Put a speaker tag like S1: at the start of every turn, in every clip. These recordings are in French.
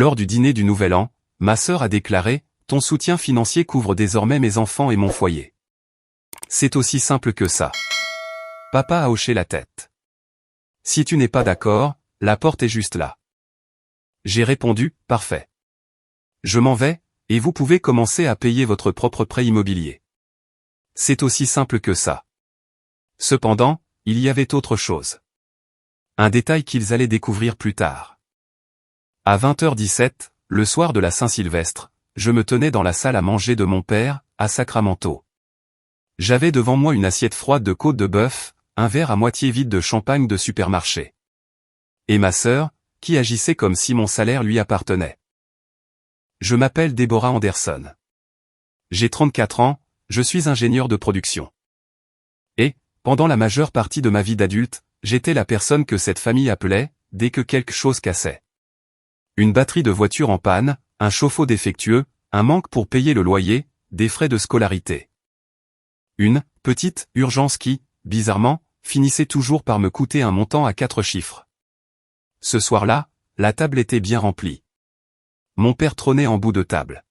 S1: Lors du dîner du Nouvel An, ma sœur a déclaré « Ton soutien financier couvre désormais mes enfants et mon foyer. » C'est aussi simple que ça. Papa a hoché la tête. Si tu n'es pas d'accord, la porte est juste là. J'ai répondu « Parfait. Je m'en vais, et vous pouvez commencer à payer votre propre prêt immobilier. » C'est aussi simple que ça. Cependant, il y avait autre chose. Un détail qu'ils allaient découvrir plus tard. À 20h17, le soir de la Saint-Sylvestre, je me tenais dans la salle à manger de mon père, à Sacramento. J'avais devant moi une assiette froide de côte de bœuf, un verre à moitié vide de champagne de supermarché. Et ma sœur, qui agissait comme si mon salaire lui appartenait. Je m'appelle Deborah Anderson. J'ai 34 ans, je suis ingénieur de production. Et, pendant la majeure partie de ma vie d'adulte, j'étais la personne que cette famille appelait, dès que quelque chose cassait. Une batterie de voiture en panne, un chauffe-eau défectueux, un manque pour payer le loyer, des frais de scolarité. Une petite urgence qui, bizarrement, finissait toujours par me coûter un montant à 4 chiffres. Ce soir-là, la table était bien remplie. Mon père trônait en bout de table.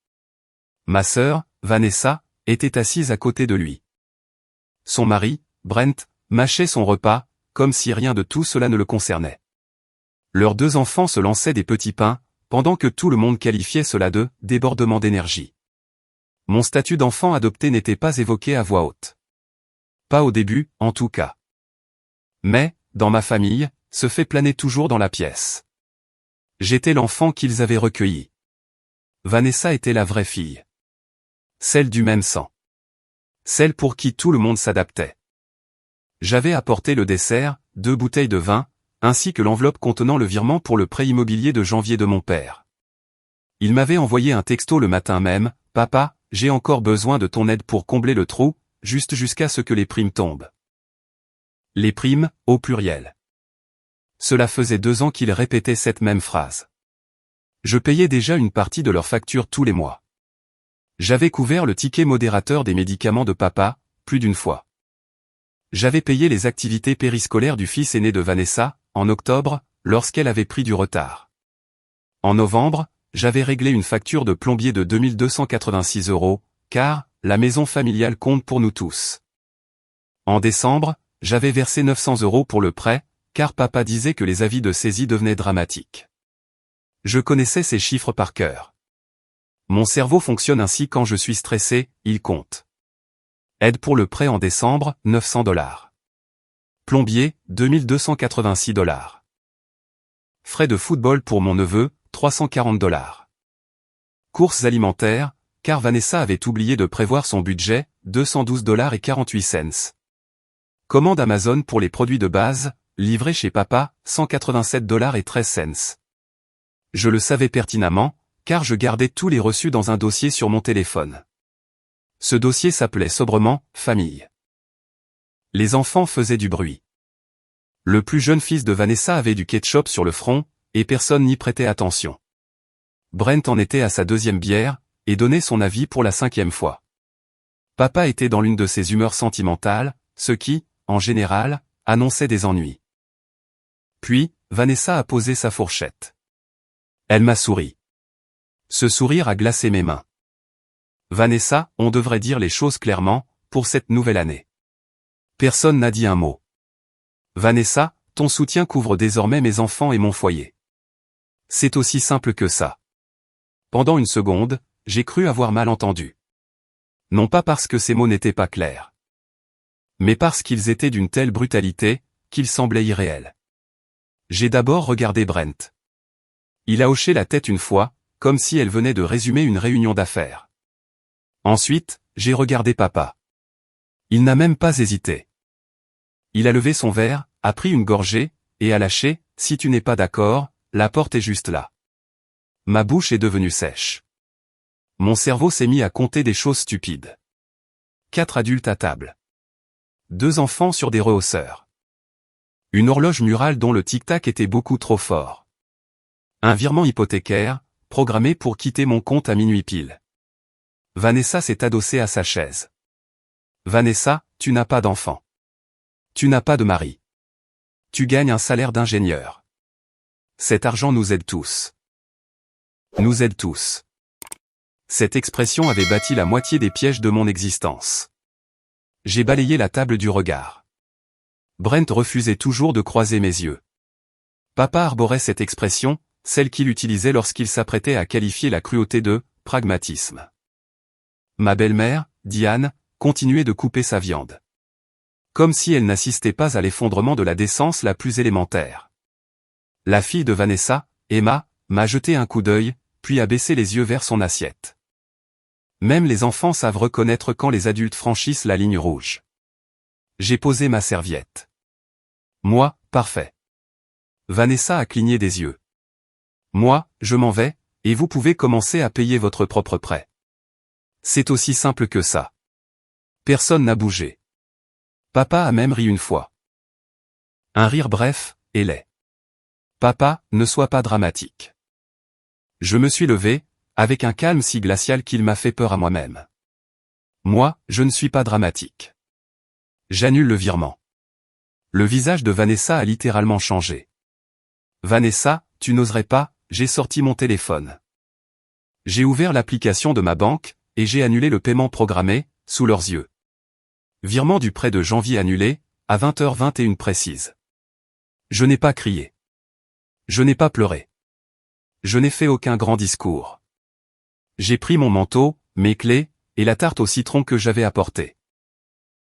S1: Ma sœur, Vanessa, était assise à côté de lui. Son mari, Brent, mâchait son repas, comme si rien de tout cela ne le concernait. Leurs 2 enfants se lançaient des petits pains, pendant que tout le monde qualifiait cela de « débordement d'énergie ». Mon statut d'enfant adopté n'était pas évoqué à voix haute. Pas au début, en tout cas. Mais, dans ma famille, ce fait planait toujours dans la pièce. J'étais l'enfant qu'ils avaient recueilli. Vanessa était la vraie fille. Celle du même sang. Celle pour qui tout le monde s'adaptait. J'avais apporté le dessert, 2 bouteilles de vin, ainsi que l'enveloppe contenant le virement pour le prêt immobilier de janvier de mon père. Il m'avait envoyé un texto le matin même, « Papa, j'ai encore besoin de ton aide pour combler le trou, juste jusqu'à ce que les primes tombent. » Les primes, au pluriel. Cela faisait 2 ans qu'il répétait cette même phrase. Je payais déjà une partie de leurs factures tous les mois. J'avais couvert le ticket modérateur des médicaments de papa, plus d'une fois. J'avais payé les activités périscolaires du fils aîné de Vanessa, en octobre, lorsqu'elle avait pris du retard. En novembre, j'avais réglé une facture de plombier de 2286 €, car, la maison familiale compte pour nous tous. En décembre, j'avais versé 900 € pour le prêt, car papa disait que les avis de saisie devenaient dramatiques. Je connaissais ces chiffres par cœur. Mon cerveau fonctionne ainsi quand je suis stressé, il compte. Aide pour le prêt en décembre, 900 $. Plombier, 2286 $. Frais de football pour mon neveu, 340 $. Courses alimentaires, car Vanessa avait oublié de prévoir son budget, 212,48 $. Commande Amazon pour les produits de base, livré chez papa, 187,13 $. Je le savais pertinemment, car je gardais tous les reçus dans un dossier sur mon téléphone. Ce dossier s'appelait sobrement « Famille ». Les enfants faisaient du bruit. Le plus jeune fils de Vanessa avait du ketchup sur le front, et personne n'y prêtait attention. Brent en était à sa 2e bière, et donnait son avis pour la 5e fois. Papa était dans l'une de ses humeurs sentimentales, ce qui, en général, annonçait des ennuis. Puis, Vanessa a posé sa fourchette. Elle m'a souri. Ce sourire a glacé mes mains. Vanessa, on devrait dire les choses clairement, pour cette nouvelle année. Personne n'a dit un mot. Vanessa, ton soutien couvre désormais mes enfants et mon foyer. C'est aussi simple que ça. Pendant une seconde, j'ai cru avoir mal entendu. Non pas parce que ces mots n'étaient pas clairs. Mais parce qu'ils étaient d'une telle brutalité, qu'ils semblaient irréels. J'ai d'abord regardé Brent. Il a hoché la tête une fois, comme si elle venait de résumer une réunion d'affaires. Ensuite, j'ai regardé papa. Il n'a même pas hésité. Il a levé son verre, a pris une gorgée, et a lâché, « Si tu n'es pas d'accord, la porte est juste là. » Ma bouche est devenue sèche. Mon cerveau s'est mis à compter des choses stupides. 4 adultes à table. 2 enfants sur des rehausseurs. Une horloge murale dont le tic-tac était beaucoup trop fort. Un virement hypothécaire, programmé pour quitter mon compte à minuit pile. Vanessa s'est adossée à sa chaise. Vanessa, tu n'as pas d'enfant. Tu n'as pas de mari. Tu gagnes un salaire d'ingénieur. Cet argent nous aide tous. Nous aide tous. Cette expression avait bâti la moitié des pièges de mon existence. J'ai balayé la table du regard. Brent refusait toujours de croiser mes yeux. Papa arborait cette expression, celle qu'il utilisait lorsqu'il s'apprêtait à qualifier la cruauté de « pragmatisme ». Ma belle-mère, Diane, continuait de couper sa viande. Comme si elle n'assistait pas à l'effondrement de la décence la plus élémentaire. La fille de Vanessa, Emma, m'a jeté un coup d'œil, puis a baissé les yeux vers son assiette. Même les enfants savent reconnaître quand les adultes franchissent la ligne rouge. J'ai posé ma serviette. Moi, parfait. Vanessa a cligné des yeux. Moi, je m'en vais, et vous pouvez commencer à payer votre propre prêt. C'est aussi simple que ça. Personne n'a bougé. Papa a même ri une fois. Un rire bref, et laid. Papa, ne sois pas dramatique. Je me suis levé, avec un calme si glacial qu'il m'a fait peur à moi-même. Moi, je ne suis pas dramatique. J'annule le virement. Le visage de Vanessa a littéralement changé. Vanessa, tu n'oserais pas, j'ai sorti mon téléphone. J'ai ouvert l'application de ma banque, et j'ai annulé le paiement programmé, sous leurs yeux. Virement du prêt de janvier annulé, à 20h21 précise. Je n'ai pas crié. Je n'ai pas pleuré. Je n'ai fait aucun grand discours. J'ai pris mon manteau, mes clés, et la tarte au citron que j'avais apportée.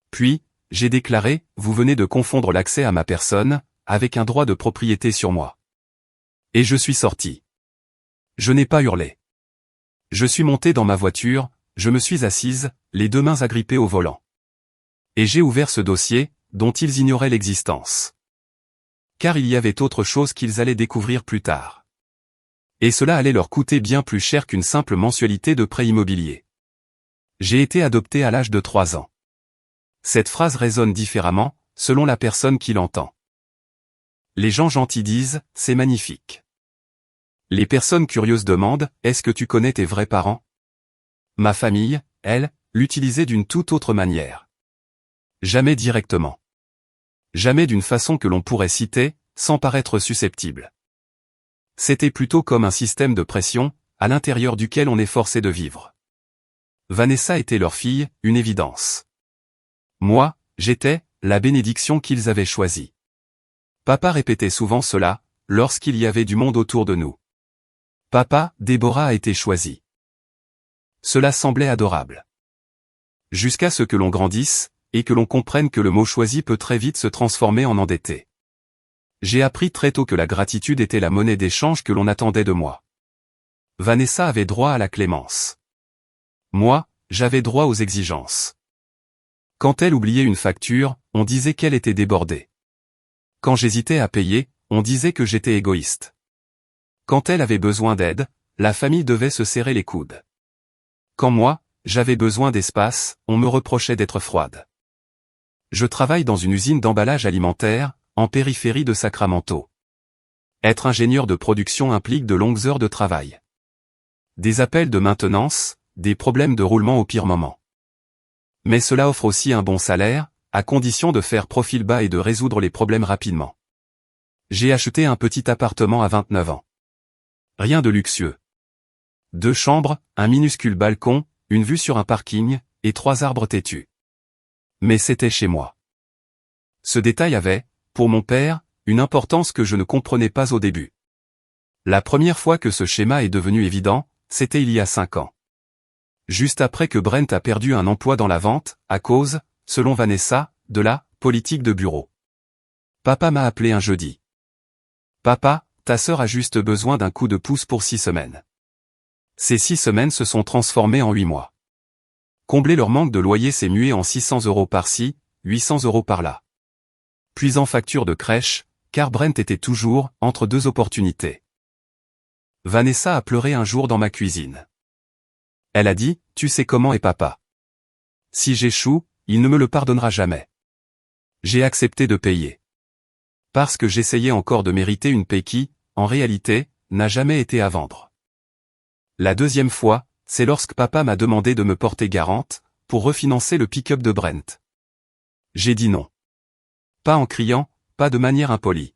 S1: Puis, j'ai déclaré, vous venez de confondre l'accès à ma personne, avec un droit de propriété sur moi. Et je suis sorti. Je n'ai pas hurlé. Je suis monté dans ma voiture, je me suis assise, les deux mains agrippées au volant. Et j'ai ouvert ce dossier, dont ils ignoraient l'existence. Car il y avait autre chose qu'ils allaient découvrir plus tard. Et cela allait leur coûter bien plus cher qu'une simple mensualité de prêt immobilier. J'ai été adopté à l'âge de 3 ans. Cette phrase résonne différemment, selon la personne qui l'entend. Les gens gentils disent, c'est magnifique. Les personnes curieuses demandent, est-ce que tu connais tes vrais parents? Ma famille, elle, l'utilisait d'une toute autre manière. Jamais directement. Jamais d'une façon que l'on pourrait citer, sans paraître susceptible. C'était plutôt comme un système de pression, à l'intérieur duquel on est forcé de vivre. Vanessa était leur fille, une évidence. Moi, j'étais, la bénédiction qu'ils avaient choisie. Papa répétait souvent cela, lorsqu'il y avait du monde autour de nous. Papa, Déborah a été choisie. Cela semblait adorable. Jusqu'à ce que l'on grandisse, et que l'on comprenne que le mot choisi peut très vite se transformer en endetté. J'ai appris très tôt que la gratitude était la monnaie d'échange que l'on attendait de moi. Vanessa avait droit à la clémence. Moi, j'avais droit aux exigences. Quand elle oubliait une facture, on disait qu'elle était débordée. Quand j'hésitais à payer, on disait que j'étais égoïste. Quand elle avait besoin d'aide, la famille devait se serrer les coudes. Quand moi, j'avais besoin d'espace, on me reprochait d'être froide. Je travaille dans une usine d'emballage alimentaire, en périphérie de Sacramento. Être ingénieur de production implique de longues heures de travail. Des appels de maintenance, des problèmes de roulement au pire moment. Mais cela offre aussi un bon salaire, à condition de faire profil bas et de résoudre les problèmes rapidement. J'ai acheté un petit appartement à 29 ans. Rien de luxueux. 2 chambres, un minuscule balcon, une vue sur un parking, et 3 arbres têtus. Mais c'était chez moi. Ce détail avait, pour mon père, une importance que je ne comprenais pas au début. La première fois que ce schéma est devenu évident, c'était il y a 5 ans. Juste après que Brent a perdu un emploi dans la vente, à cause, selon Vanessa, de la politique de bureau. Papa m'a appelé un jeudi. Papa, ta sœur a juste besoin d'un coup de pouce pour 6 semaines. Ces 6 semaines se sont transformées en 8 mois. Combler leur manque de loyer s'est mué en 600 € par-ci, 800 € par-là. Puis en facture de crèche, car Brent était toujours entre 2 opportunités. Vanessa a pleuré un jour dans ma cuisine. Elle a dit, tu sais comment est papa. Si j'échoue, il ne me le pardonnera jamais. J'ai accepté de payer. Parce que j'essayais encore de mériter une paix qui, en réalité, n'a jamais été à vendre. La deuxième fois, c'est lorsque papa m'a demandé de me porter garante, pour refinancer le pick-up de Brent. J'ai dit non. Pas en criant, pas de manière impolie.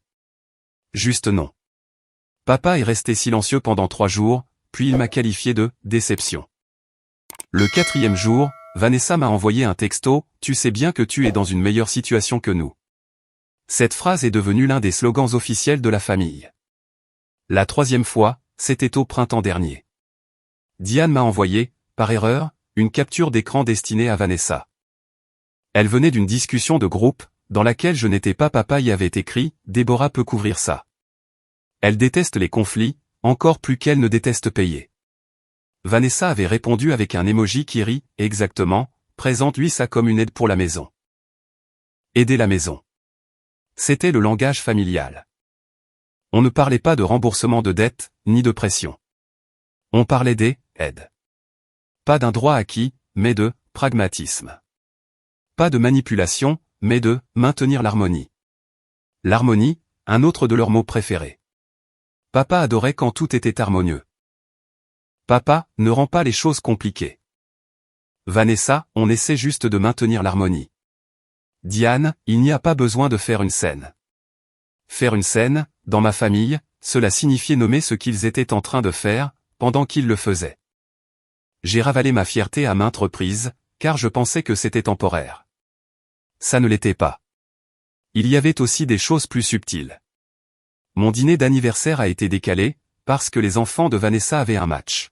S1: Juste non. Papa est resté silencieux pendant 3 jours, puis il m'a qualifié de « déception ». Le 4e jour, Vanessa m'a envoyé un texto « Tu sais bien que tu es dans une meilleure situation que nous ». Cette phrase est devenue l'un des slogans officiels de la famille. La 3e fois, c'était au printemps dernier. Diane m'a envoyé, par erreur, une capture d'écran destinée à Vanessa. Elle venait d'une discussion de groupe, dans laquelle je n'étais pas papa y avait écrit « Déborah peut couvrir ça ». Elle déteste les conflits, encore plus qu'elle ne déteste payer. Vanessa avait répondu avec un emoji qui rit, exactement, présente-lui ça comme une aide pour la maison. Aider la maison. C'était le langage familial. On ne parlait pas de remboursement de dettes, ni de pression. On parlait des aides. Pas d'un droit acquis, mais de pragmatisme. Pas de manipulation, mais de maintenir l'harmonie. L'harmonie, un autre de leurs mots préférés. Papa adorait quand tout était harmonieux. Papa, ne rend pas les choses compliquées. Vanessa, on essaie juste de maintenir l'harmonie. Diane, il n'y a pas besoin de faire une scène. Faire une scène, dans ma famille, cela signifiait nommer ce qu'ils étaient en train de faire, pendant qu'ils le faisaient. J'ai ravalé ma fierté à maintes reprises, car je pensais que c'était temporaire. Ça ne l'était pas. Il y avait aussi des choses plus subtiles. Mon dîner d'anniversaire a été décalé, parce que les enfants de Vanessa avaient un match.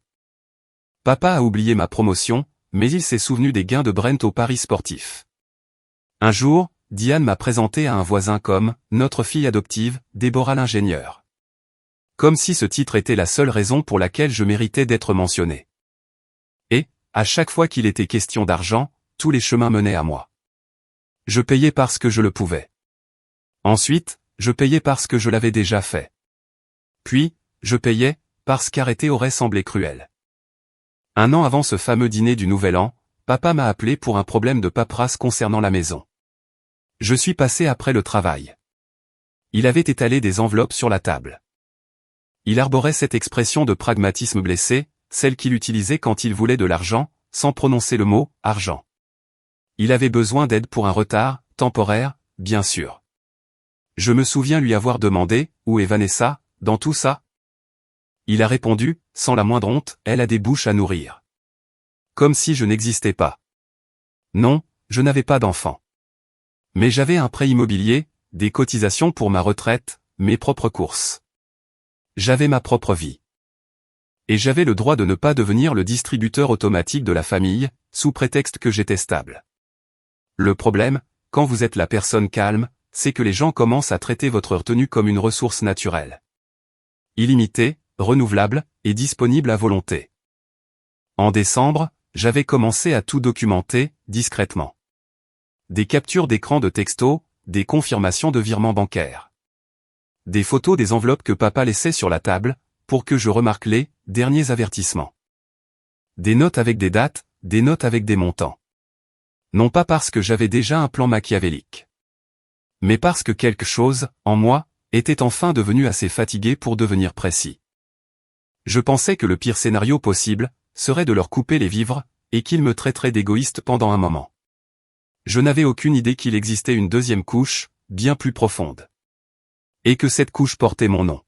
S1: Papa a oublié ma promotion, mais il s'est souvenu des gains de Brent au pari sportif. Un jour, Diane m'a présenté à un voisin comme « notre fille adoptive, Déborah l'ingénieur ». Comme si ce titre était la seule raison pour laquelle je méritais d'être mentionné. Et, à chaque fois qu'il était question d'argent, tous les chemins menaient à moi. Je payais parce que je le pouvais. Ensuite, je payais parce que je l'avais déjà fait. Puis, je payais, parce qu'arrêter aurait semblé cruel. Un an avant ce fameux dîner du Nouvel An, papa m'a appelé pour un problème de paperasse concernant la maison. Je suis passé après le travail. Il avait étalé des enveloppes sur la table. Il arborait cette expression de pragmatisme blessé, celle qu'il utilisait quand il voulait de l'argent, sans prononcer le mot « argent ». Il avait besoin d'aide pour un retard, temporaire, bien sûr. Je me souviens lui avoir demandé « Où est Vanessa, dans tout ça ?» Il a répondu, sans la moindre honte, « Elle a des bouches à nourrir. » Comme si je n'existais pas. Non, je n'avais pas d'enfant. Mais j'avais un prêt immobilier, des cotisations pour ma retraite, mes propres courses. J'avais ma propre vie. Et j'avais le droit de ne pas devenir le distributeur automatique de la famille, sous prétexte que j'étais stable. Le problème, quand vous êtes la personne calme, c'est que les gens commencent à traiter votre retenue comme une ressource naturelle. Illimitée, renouvelable, et disponible à volonté. En décembre, j'avais commencé à tout documenter, discrètement. Des captures d'écran de textos, des confirmations de virements bancaires. Des photos des enveloppes que papa laissait sur la table, pour que je remarque les derniers avertissements. Des notes avec des dates, des notes avec des montants. Non pas parce que j'avais déjà un plan machiavélique. Mais parce que quelque chose, en moi, était enfin devenu assez fatigué pour devenir précis. Je pensais que le pire scénario possible, serait de leur couper les vivres, et qu'ils me traiteraient d'égoïste pendant un moment. Je n'avais aucune idée qu'il existait une deuxième couche, bien plus profonde. Et que cette couche portait mon nom.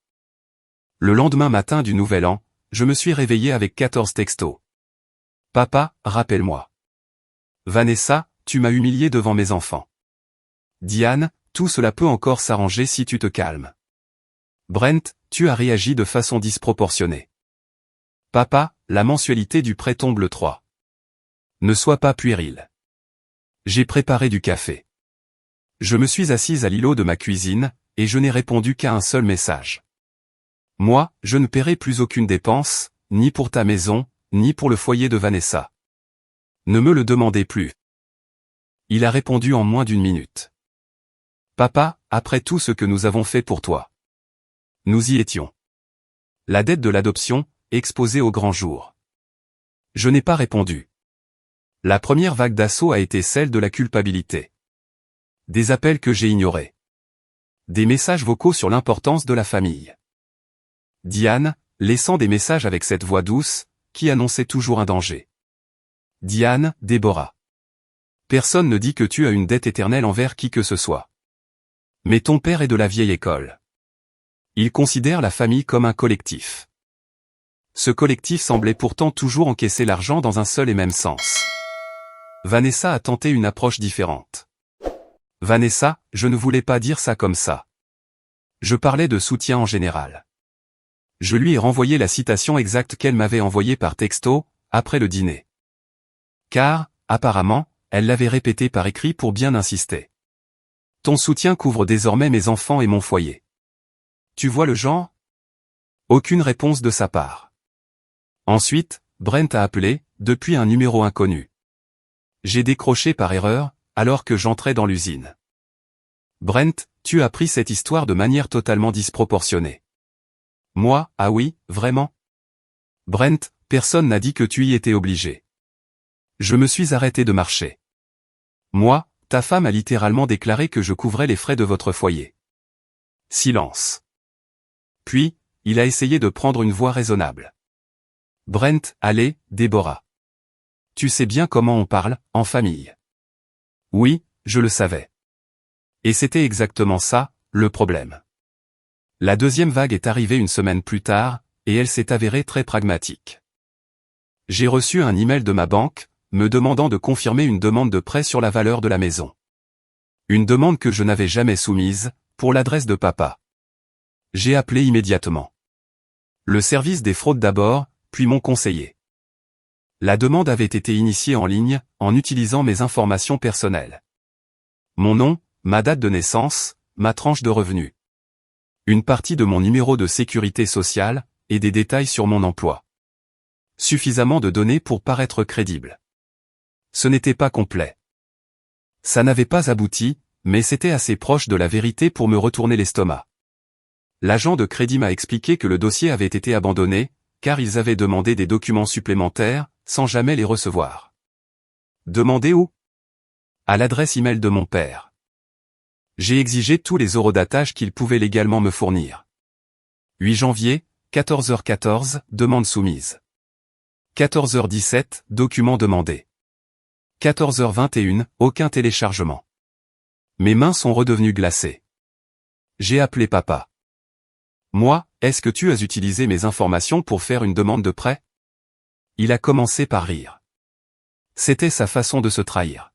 S1: Le lendemain matin du Nouvel An, je me suis réveillé avec 14 textos. Papa, rappelle-moi. Vanessa, tu m'as humilié devant mes enfants. Diane, tout cela peut encore s'arranger si tu te calmes. Brent, tu as réagi de façon disproportionnée. Papa, la mensualité du prêt tombe le 3. Ne sois pas puéril. J'ai préparé du café. Je me suis assise à l'îlot de ma cuisine, et je n'ai répondu qu'à un seul message. Moi, je ne paierai plus aucune dépense, ni pour ta maison, ni pour le foyer de Vanessa. Ne me le demandez plus. Il a répondu en moins d'une minute. Papa, après tout ce que nous avons fait pour toi. Nous y étions. La dette de l'adoption, exposée au grand jour. Je n'ai pas répondu. La première vague d'assaut a été celle de la culpabilité. Des appels que j'ai ignorés. Des messages vocaux sur l'importance de la famille. Diane, laissant des messages avec cette voix douce, qui annonçait toujours un danger. Diane, Déborah. Personne ne dit que tu as une dette éternelle envers qui que ce soit. Mais ton père est de la vieille école. Il considère la famille comme un collectif. Ce collectif semblait pourtant toujours encaisser l'argent dans un seul et même sens. Vanessa a tenté une approche différente. Vanessa, je ne voulais pas dire ça comme ça. Je parlais de soutien en général. Je lui ai renvoyé la citation exacte qu'elle m'avait envoyée par texto, après le dîner. Car, apparemment, elle l'avait répétée par écrit pour bien insister. Ton soutien couvre désormais mes enfants et mon foyer. Tu vois le genre? Aucune réponse de sa part. Ensuite, Brent a appelé, depuis un numéro inconnu. J'ai décroché par erreur, alors que j'entrais dans l'usine. Brent, tu as pris cette histoire de manière totalement disproportionnée. Moi, ah oui, vraiment? Brent, personne n'a dit que tu y étais obligé. Je me suis arrêté de marcher. Moi, ta femme a littéralement déclaré que je couvrais les frais de votre foyer. Silence. Puis, il a essayé de prendre une voix raisonnable. Brent, allez, Déborah. Tu sais bien comment on parle, en famille. Oui, je le savais. Et c'était exactement ça, le problème. La deuxième vague est arrivée une semaine plus tard, et elle s'est avérée très pragmatique. J'ai reçu un email de ma banque, me demandant de confirmer une demande de prêt sur la valeur de la maison. Une demande que je n'avais jamais soumise, pour l'adresse de papa. J'ai appelé immédiatement. Le service des fraudes d'abord, puis mon conseiller. La demande avait été initiée en ligne, en utilisant mes informations personnelles. Mon nom, ma date de naissance, ma tranche de revenus. Une partie de mon numéro de sécurité sociale, et des détails sur mon emploi. Suffisamment de données pour paraître crédible. Ce n'était pas complet. Ça n'avait pas abouti, mais c'était assez proche de la vérité pour me retourner l'estomac. L'agent de crédit m'a expliqué que le dossier avait été abandonné, car ils avaient demandé des documents supplémentaires, sans jamais les recevoir. Demandé où? À l'adresse email de mon père. J'ai exigé tous les horodatage qu'il pouvait légalement me fournir. 8 janvier, 14h14, demande soumise. 14h17, document demandé. 14h21, aucun téléchargement. Mes mains sont redevenues glacées. J'ai appelé papa. Moi, est-ce que tu as utilisé mes informations pour faire une demande de prêt? Il a commencé par rire. C'était sa façon de se trahir.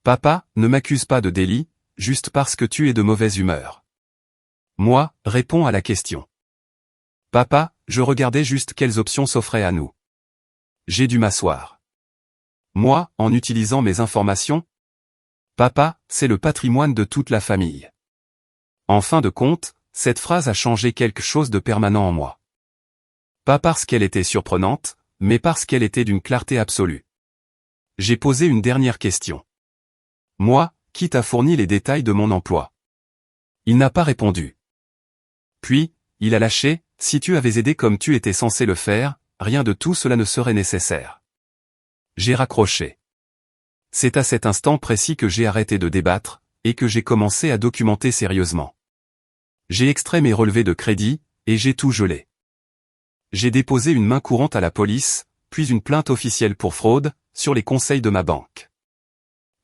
S1: Papa, ne m'accuse pas de délit, juste parce que tu es de mauvaise humeur. Moi, réponds à la question. Papa, je regardais juste quelles options s'offraient à nous. J'ai dû m'asseoir. Moi, en utilisant mes informations? Papa, c'est le patrimoine de toute la famille. En fin de compte, cette phrase a changé quelque chose de permanent en moi. Pas parce qu'elle était surprenante, mais parce qu'elle était d'une clarté absolue. J'ai posé une dernière question. Moi, qui t'a fourni les détails de mon emploi? Il n'a pas répondu. Puis, il a lâché, si tu avais aidé comme tu étais censé le faire, rien de tout cela ne serait nécessaire. J'ai raccroché. C'est à cet instant précis que j'ai arrêté de débattre, et que j'ai commencé à documenter sérieusement. J'ai extrait mes relevés de crédit, et j'ai tout gelé. J'ai déposé une main courante à la police, puis une plainte officielle pour fraude, sur les conseils de ma banque.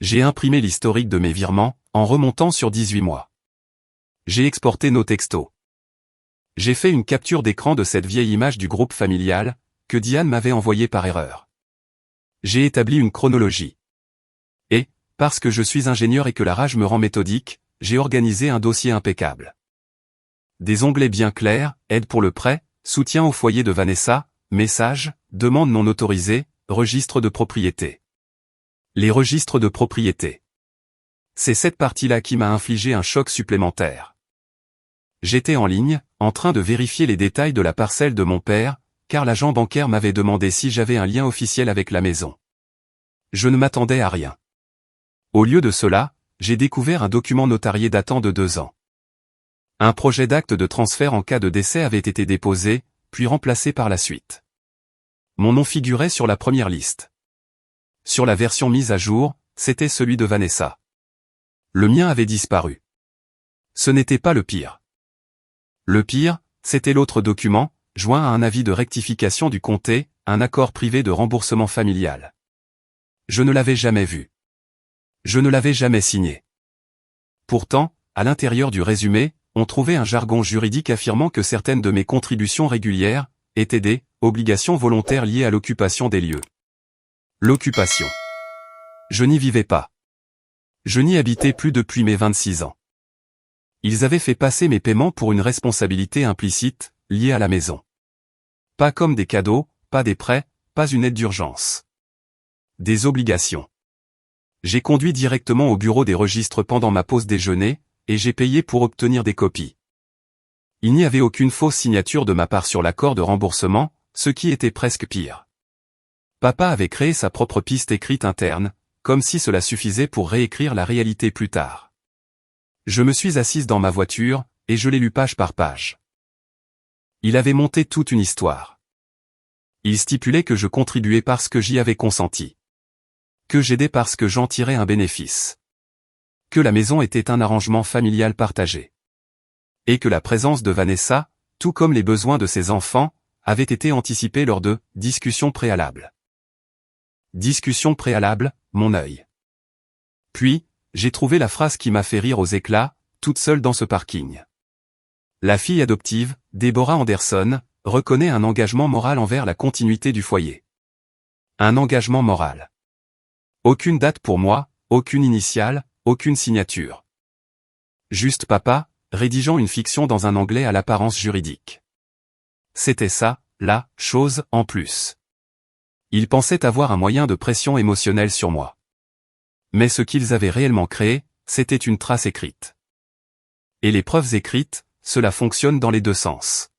S1: J'ai imprimé l'historique de mes virements, en remontant sur 18 mois. J'ai exporté nos textos. J'ai fait une capture d'écran de cette vieille image du groupe familial, que Diane m'avait envoyée par erreur. J'ai établi une chronologie. Et, parce que je suis ingénieur et que la rage me rend méthodique, j'ai organisé un dossier impeccable. Des onglets bien clairs, aide pour le prêt, soutien au foyer de Vanessa, message, demande non autorisée, registre de propriété. Les registres de propriété. C'est cette partie-là qui m'a infligé un choc supplémentaire. J'étais en ligne, en train de vérifier les détails de la parcelle de mon père, car l'agent bancaire m'avait demandé si j'avais un lien officiel avec la maison. Je ne m'attendais à rien. Au lieu de cela, j'ai découvert un document notarié datant de 2 ans. Un projet d'acte de transfert en cas de décès avait été déposé, puis remplacé par la suite. Mon nom figurait sur la première liste. Sur la version mise à jour, c'était celui de Vanessa. Le mien avait disparu. Ce n'était pas le pire. Le pire, c'était l'autre document, joint à un avis de rectification du comté, un accord privé de remboursement familial. Je ne l'avais jamais vu. Je ne l'avais jamais signé. Pourtant, à l'intérieur du résumé, on trouvait un jargon juridique affirmant que certaines de mes contributions régulières étaient des obligation volontaire liée à l'occupation des lieux. L'occupation. Je n'y vivais pas. Je n'y habitais plus depuis mes 26 ans. Ils avaient fait passer mes paiements pour une responsabilité implicite, liée à la maison. Pas comme des cadeaux, pas des prêts, pas une aide d'urgence. Des obligations. J'ai conduit directement au bureau des registres pendant ma pause déjeuner, et j'ai payé pour obtenir des copies. Il n'y avait aucune fausse signature de ma part sur l'accord de remboursement, ce qui était presque pire. Papa avait créé sa propre piste écrite interne, comme si cela suffisait pour réécrire la réalité plus tard. Je me suis assise dans ma voiture, et je l'ai lu page par page. Il avait monté toute une histoire. Il stipulait que je contribuais parce que j'y avais consenti. Que j'aidais parce que j'en tirais un bénéfice. Que la maison était un arrangement familial partagé. Et que la présence de Vanessa, tout comme les besoins de ses enfants, avait été anticipée lors de « discussions préalables ». Discussion préalable, mon œil. Puis, j'ai trouvé la phrase qui m'a fait rire aux éclats, toute seule dans ce parking. La fille adoptive, Deborah Anderson, reconnaît un engagement moral envers la continuité du foyer. Un engagement moral. Aucune date pour moi, aucune initiale, aucune signature. Juste papa, rédigeant une fiction dans un anglais à l'apparence juridique. C'était ça, la chose en plus. Ils pensaient avoir un moyen de pression émotionnelle sur moi. Mais ce qu'ils avaient réellement créé, c'était une trace écrite. Et les preuves écrites, cela fonctionne dans les deux sens.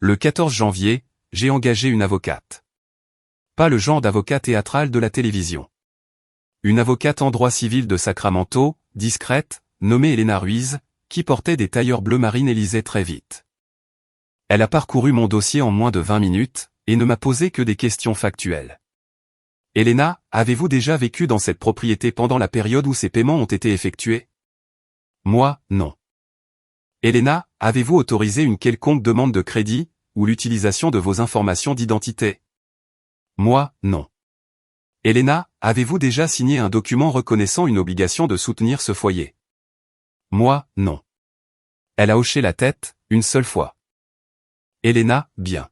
S1: Le 14 janvier, j'ai engagé une avocate. Pas le genre d'avocat théâtral de la télévision. Une avocate en droit civil de Sacramento, discrète, nommée Elena Ruiz, qui portait des tailleurs bleu marine et lisait très vite. Elle a parcouru mon dossier en moins de 20 minutes, et ne m'a posé que des questions factuelles. Elena, avez-vous déjà vécu dans cette propriété pendant la période où ces paiements ont été effectués? Moi, non. Elena, avez-vous autorisé une quelconque demande de crédit, ou l'utilisation de vos informations d'identité? Moi, non. Elena, avez-vous déjà signé un document reconnaissant une obligation de soutenir ce foyer? Moi, non. Elle a hoché la tête, une seule fois. Elena, bien.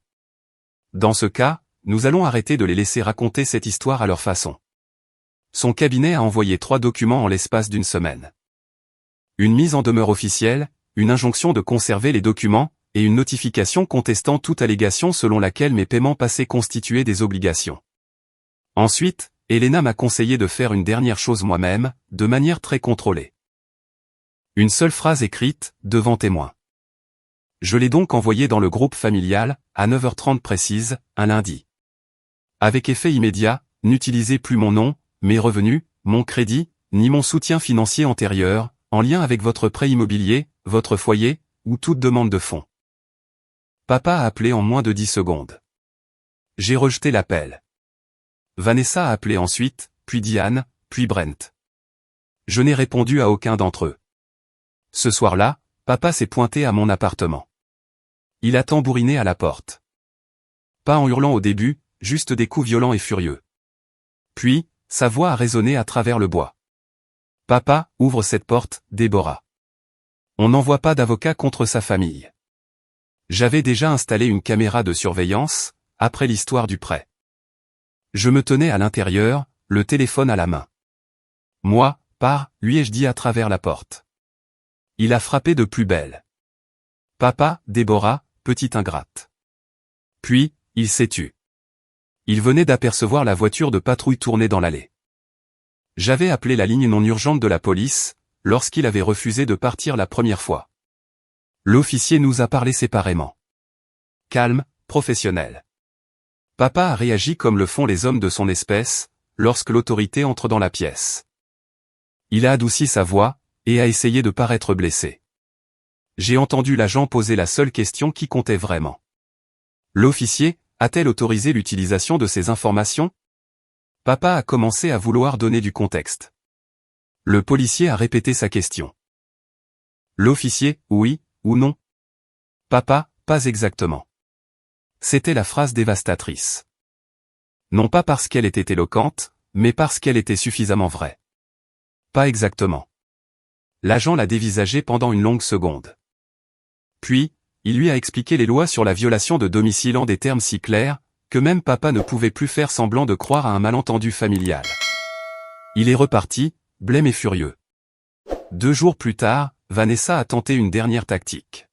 S1: Dans ce cas, nous allons arrêter de les laisser raconter cette histoire à leur façon. Son cabinet a envoyé 3 documents en l'espace d'une semaine. Une mise en demeure officielle, une injonction de conserver les documents, et une notification contestant toute allégation selon laquelle mes paiements passés constituaient des obligations. Ensuite, Elena m'a conseillé de faire une dernière chose moi-même, de manière très contrôlée. Une seule phrase écrite, devant témoin. Je l'ai donc envoyé dans le groupe familial, à 9h30 précise, un lundi. Avec effet immédiat, n'utilisez plus mon nom, mes revenus, mon crédit, ni mon soutien financier antérieur, en lien avec votre prêt immobilier, votre foyer, ou toute demande de fonds. Papa a appelé en moins de 10 secondes. J'ai rejeté l'appel. Vanessa a appelé ensuite, puis Diane, puis Brent. Je n'ai répondu à aucun d'entre eux. Ce soir-là, papa s'est pointé à mon appartement. Il a tambouriné à la porte. Pas en hurlant au début, juste des coups violents et furieux. Puis, sa voix a résonné à travers le bois. Papa, ouvre cette porte, Déborah. On n'envoie pas d'avocat contre sa famille. J'avais déjà installé une caméra de surveillance, après l'histoire du prêt. Je me tenais à l'intérieur, le téléphone à la main. Moi, lui ai-je dit à travers la porte. Il a frappé de plus belle. Papa, Déborah, petite ingrate. Puis, il s'est tu. Il venait d'apercevoir la voiture de patrouille tourner dans l'allée. J'avais appelé la ligne non urgente de la police, lorsqu'il avait refusé de partir la première fois. L'officier nous a parlé séparément. Calme, professionnel. Papa a réagi comme le font les hommes de son espèce, lorsque l'autorité entre dans la pièce. Il a adouci sa voix, et a essayé de paraître blessé. J'ai entendu l'agent poser la seule question qui comptait vraiment. L'officier, a-t-elle autorisé l'utilisation de ces informations? Papa a commencé à vouloir donner du contexte. Le policier a répété sa question. L'officier, oui, ou non? Papa, pas exactement. C'était la phrase dévastatrice. Non pas parce qu'elle était éloquente, mais parce qu'elle était suffisamment vraie. Pas exactement. L'agent l'a dévisagé pendant une longue seconde. Puis, il lui a expliqué les lois sur la violation de domicile en des termes si clairs, que même papa ne pouvait plus faire semblant de croire à un malentendu familial. Il est reparti, blême et furieux. 2 jours plus tard, Vanessa a tenté une dernière tactique.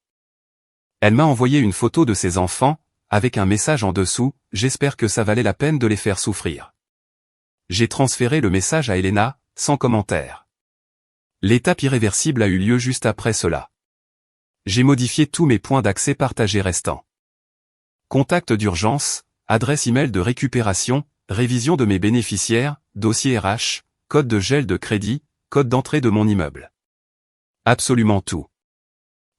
S1: Elle m'a envoyé une photo de ses enfants, avec un message en dessous, « J'espère que ça valait la peine de les faire souffrir ». J'ai transféré le message à Elena, sans commentaire. L'étape irréversible a eu lieu juste après cela. J'ai modifié tous mes points d'accès partagés restants. Contact d'urgence, adresse email de récupération, révision de mes bénéficiaires, dossier RH, code de gel de crédit, code d'entrée de mon immeuble. Absolument tout.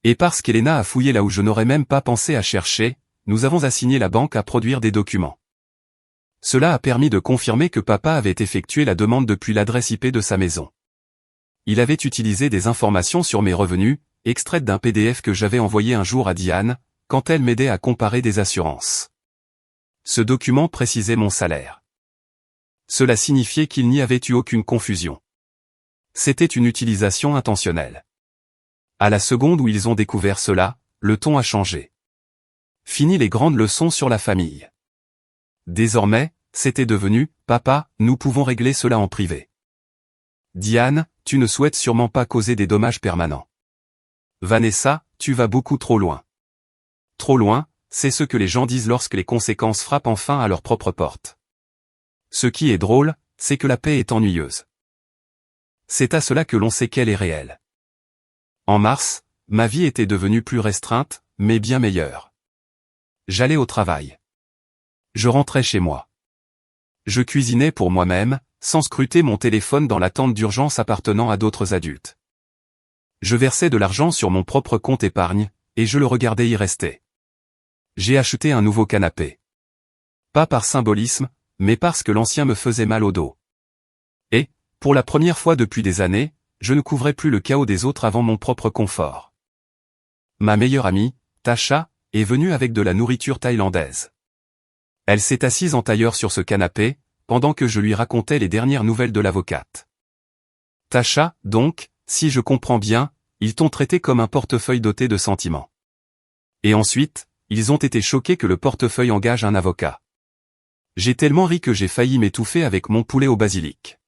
S1: Et parce qu'Elena a fouillé là où je n'aurais même pas pensé à chercher, nous avons assigné la banque à produire des documents. Cela a permis de confirmer que papa avait effectué la demande depuis l'adresse IP de sa maison. Il avait utilisé des informations sur mes revenus, extraites d'un PDF que j'avais envoyé un jour à Diane, quand elle m'aidait à comparer des assurances. Ce document précisait mon salaire. Cela signifiait qu'il n'y avait eu aucune confusion. C'était une utilisation intentionnelle. À la seconde où ils ont découvert cela, le ton a changé. Fini les grandes leçons sur la famille. Désormais, c'était devenu « Papa, nous pouvons régler cela en privé. Diane, tu ne souhaites sûrement pas causer des dommages permanents. Vanessa, tu vas beaucoup trop loin. » Trop loin, c'est ce que les gens disent lorsque les conséquences frappent enfin à leur propre porte. Ce qui est drôle, c'est que la paix est ennuyeuse. C'est à cela que l'on sait qu'elle est réelle. En mars, ma vie était devenue plus restreinte, mais bien meilleure. J'allais au travail. Je rentrais chez moi. Je cuisinais pour moi-même, sans scruter mon téléphone dans l'attente d'urgence appartenant à d'autres adultes. Je versais de l'argent sur mon propre compte épargne, et je le regardais y rester. J'ai acheté un nouveau canapé. Pas par symbolisme, mais parce que l'ancien me faisait mal au dos. Et, pour la première fois depuis des années, je ne couvrais plus le chaos des autres avant mon propre confort. Ma meilleure amie, Tasha, est venue avec de la nourriture thaïlandaise. Elle s'est assise en tailleur sur ce canapé, pendant que je lui racontais les dernières nouvelles de l'avocate. Tasha, donc, si je comprends bien, ils t'ont traité comme un portefeuille doté de sentiments. Et ensuite, ils ont été choqués que le portefeuille engage un avocat. J'ai tellement ri que j'ai failli m'étouffer avec mon poulet au basilic.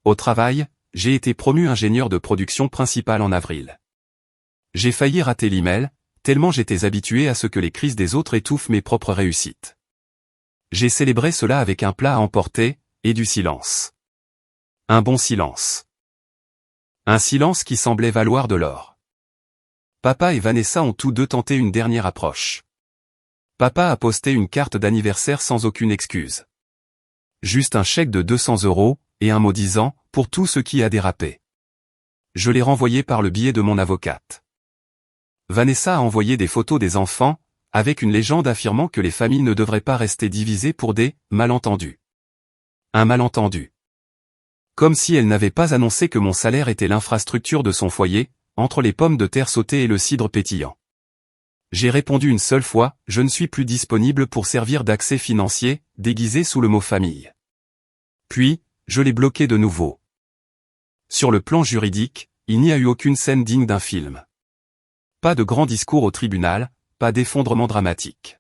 S1: Au travail, j'ai été promu ingénieur de production principal en avril. J'ai failli rater l'email, tellement j'étais habitué à ce que les crises des autres étouffent mes propres réussites. J'ai célébré cela avec un plat à emporter, et du silence. Un bon silence. Un silence qui semblait valoir de l'or. Papa et Vanessa ont tous deux tenté une dernière approche. Papa a posté une carte d'anniversaire sans aucune excuse. Juste un chèque de 200 €, et un mot disant « pour tout ce qui a dérapé ». Je l'ai renvoyé par le biais de mon avocate. Vanessa a envoyé des photos des enfants, avec une légende affirmant que les familles ne devraient pas rester divisées pour des « malentendus ». Un malentendu. Comme si elle n'avait pas annoncé que mon salaire était l'infrastructure de son foyer, entre les pommes de terre sautées et le cidre pétillant. J'ai répondu une seule fois, je ne suis plus disponible pour servir d'accès financier, déguisé sous le mot famille. Puis, je l'ai bloqué de nouveau. Sur le plan juridique, il n'y a eu aucune scène digne d'un film. Pas de grand discours au tribunal, pas d'effondrement dramatique.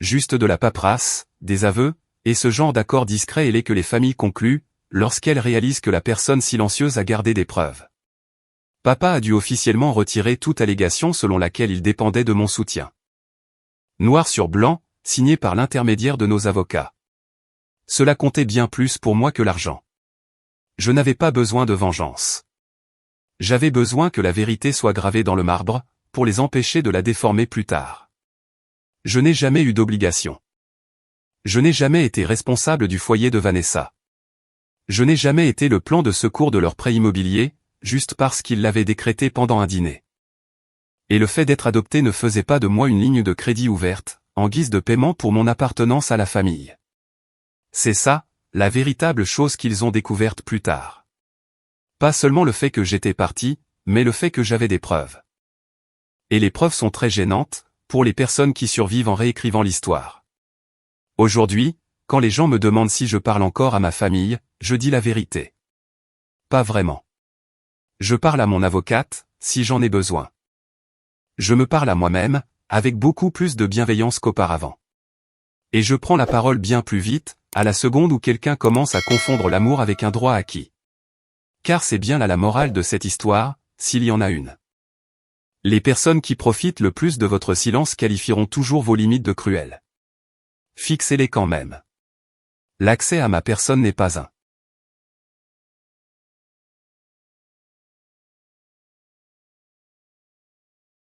S1: Juste de la paperasse, des aveux, et ce genre d'accord discret et laid que les familles concluent, lorsqu'elles réalisent que la personne silencieuse a gardé des preuves. Papa a dû officiellement retirer toute allégation selon laquelle il dépendait de mon soutien. Noir sur blanc, signé par l'intermédiaire de nos avocats. Cela comptait bien plus pour moi que l'argent. Je n'avais pas besoin de vengeance. J'avais besoin que la vérité soit gravée dans le marbre, pour les empêcher de la déformer plus tard. Je n'ai jamais eu d'obligation. Je n'ai jamais été responsable du foyer de Vanessa. Je n'ai jamais été le plan de secours de leur prêt immobilier, juste parce qu'ils l'avaient décrété pendant un dîner. Et le fait d'être adopté ne faisait pas de moi une ligne de crédit ouverte, en guise de paiement pour mon appartenance à la famille. C'est ça, la véritable chose qu'ils ont découverte plus tard. Pas seulement le fait que j'étais parti, mais le fait que j'avais des preuves. Et les preuves sont très gênantes, pour les personnes qui survivent en réécrivant l'histoire. Aujourd'hui, quand les gens me demandent si je parle encore à ma famille, je dis la vérité. Pas vraiment. Je parle à mon avocate, si j'en ai besoin. Je me parle à moi-même, avec beaucoup plus de bienveillance qu'auparavant. Et je prends la parole bien plus vite, à la seconde où quelqu'un commence à confondre l'amour avec un droit acquis. Car c'est bien là la morale de cette histoire, s'il y en a une. Les personnes qui profitent le plus de votre silence qualifieront toujours vos limites de cruelles. Fixez-les quand même. L'accès à ma personne n'est pas un